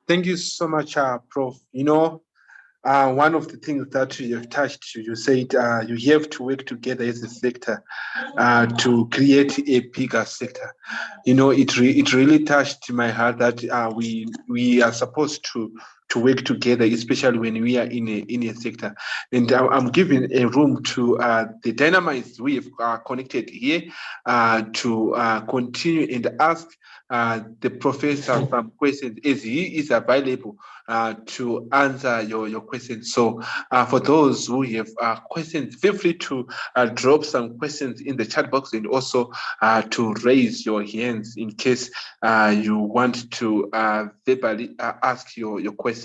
Thank you so much, Prof. One of the things that you have touched, you said you have to work together as a sector to create a bigger sector. It really touched my heart that we are supposed to work together, especially when we are in a sector. And I'm giving a room to the dynamites we have connected here to continue and ask the professor some questions as he is available to answer your questions. So for those who have questions, feel free to drop some questions in the chat box, and also to raise your hands in case you want to verbally ask your question.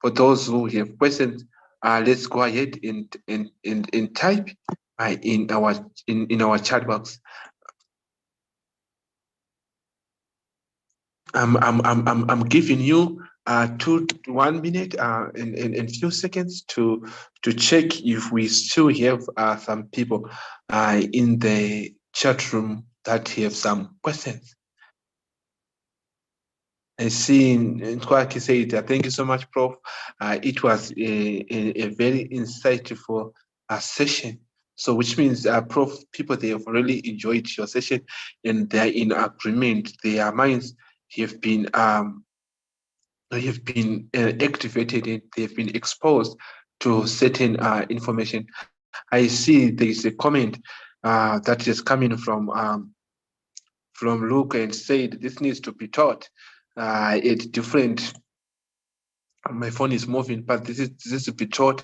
For those who have questions, let's go ahead and type in our chat box. I'm giving you 1 minute and few seconds to check if we still have some people in the chat room that have some questions. I see Nkwaki said, thank you so much, Prof. It was a very insightful session. So which means, Prof, people, they have really enjoyed your session and they're in agreement. Their minds have been activated and they've been exposed to certain information. I see there is a comment that is coming from Luke and said this needs to be taught at different. My phone is moving, but this is to be taught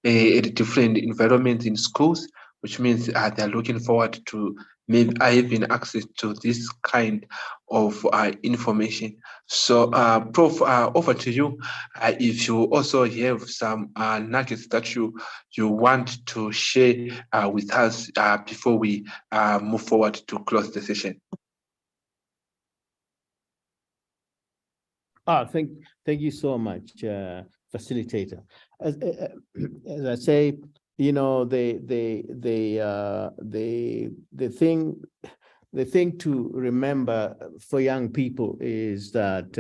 at different environments in schools, which means they're looking forward to maybe having access to this kind of information. So, Prof, over to you. If you also have some nuggets that you want to share with us before we move forward to close the session. Thank you so much, facilitator. As I say, the thing to remember for young people is that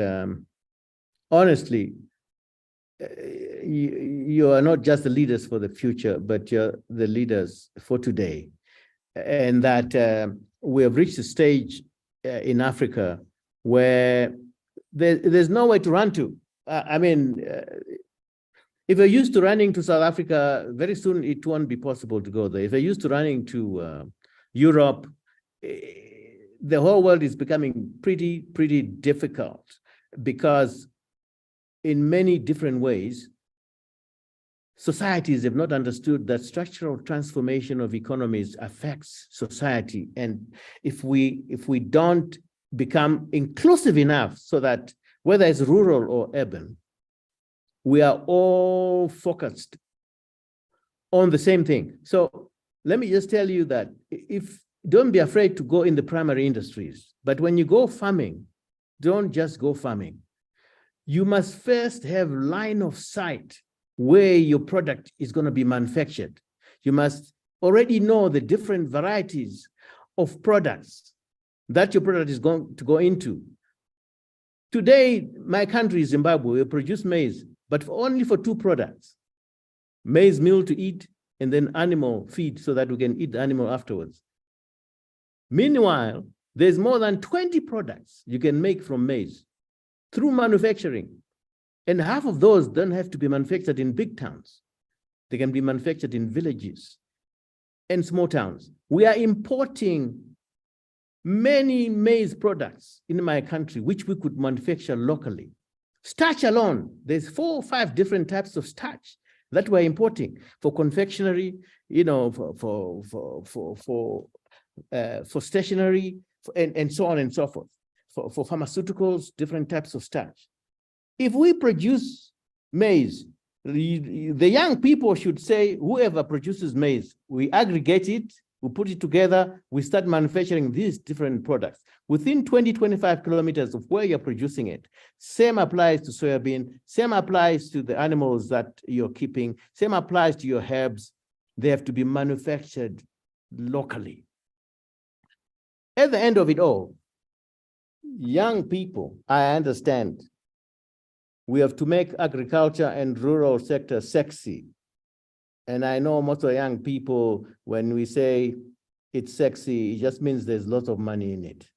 honestly, you are not just the leaders for the future, but you're the leaders for today, and that we have reached a stage in Africa where there's nowhere to run to. If you're used to running to South Africa, very soon it won't be possible to go there. If you're used to running to Europe, the whole world is becoming pretty difficult, because in many different ways, societies have not understood that structural transformation of economies affects society. And if we don't become inclusive enough so that whether it's rural or urban, we are all focused on the same thing. So let me just tell you that don't be afraid to go in the primary industries, but when you go farming, don't just go farming. You must first have line of sight where your product is going to be manufactured. You must already know the different varieties of products that your product is going to go into. Today, my country, Zimbabwe, we produce maize, but only for 2 products: maize meal to eat, and then animal feed so that we can eat the animal afterwards. Meanwhile, there's more than 20 products you can make from maize through manufacturing. And half of those don't have to be manufactured in big towns. They can be manufactured in villages and small towns. We are importing many maize products in my country, which we could manufacture locally. Starch alone, there's 4 or 5 different types of starch that we're importing for confectionery, for stationery, and so on and so forth. For pharmaceuticals, different types of starch. If we produce maize, the young people should say, whoever produces maize, we aggregate it, we put it together, we start manufacturing these different products within 20-25 kilometers of where you're producing it. Same applies to soybean, same applies to the animals that you're keeping, same applies to your herbs. They have to be manufactured locally. At the end of it all, young people, I understand, We have to make agriculture and rural sector sexy. And I know most of young people, when we say it's sexy, it just means there's lots of money in it.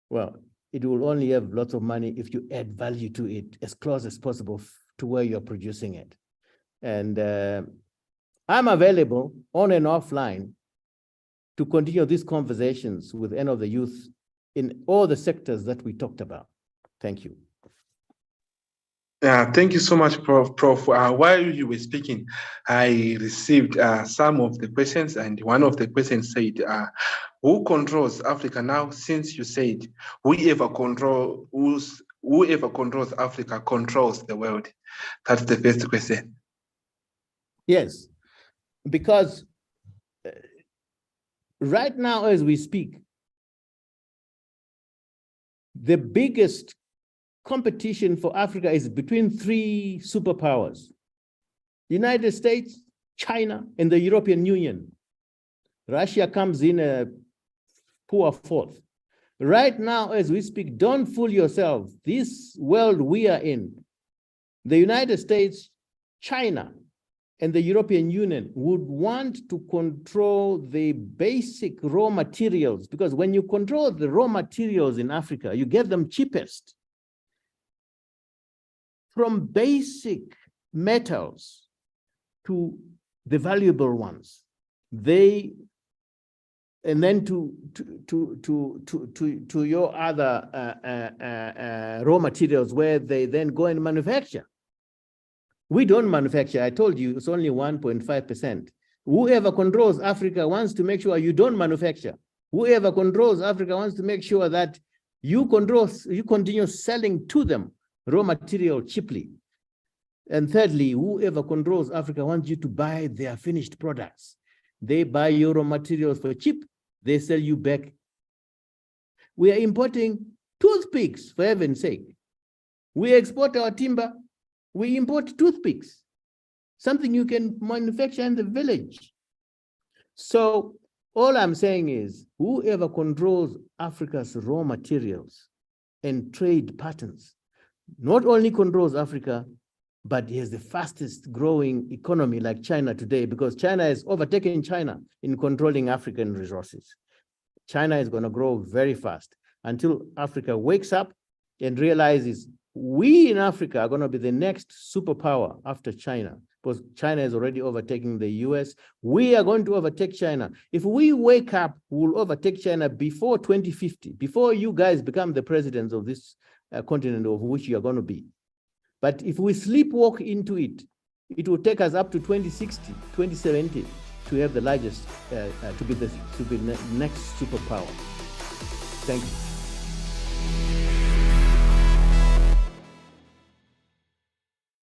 Well, it will only have lots of money if you add value to it as close as possible to where you're producing it. And I'm available on and offline to continue these conversations with any of the youth in all the sectors that we talked about. Thank you. Thank you so much, Prof. While you were speaking, I received some of the questions, and one of the questions said, who controls Africa now? Since you said whoever controls Africa controls the world. That's the first question. Yes, because right now as we speak, the biggest competition for Africa is between three superpowers: United States, China, and the European Union. Russia comes in a poor fourth. Right now, as we speak, don't fool yourself. This world we are in, the United States, China, and the European Union would want to control the basic raw materials, because when you control the raw materials in Africa, you get them cheapest. From basic metals to the valuable ones, and then to your other raw materials where they then go and manufacture. We don't manufacture. I told you it's only 1.5%. Whoever controls Africa wants to make sure you don't manufacture. Whoever controls Africa wants to make sure that you continue selling to them raw material cheaply. And thirdly, whoever controls Africa wants you to buy their finished products. They buy your raw materials for cheap, they sell you back. We are importing toothpicks, for heaven's sake. We export our timber, we import toothpicks, something you can manufacture in the village. So all I'm saying is, whoever controls Africa's raw materials and trade patterns not only controls Africa, but he has the fastest growing economy like China today, because China has overtaken China in controlling African resources. China is going to grow very fast until Africa wakes up and realizes we in Africa are going to be the next superpower after China, because China is already overtaking the US. We are going to overtake China. If we wake up, we'll overtake China before 2050, before you guys become the presidents of this continent of which you are going to be. But if we sleepwalk into it, it will take us up to 2060, 2070 to have the largest, to be the next superpower. Thank you.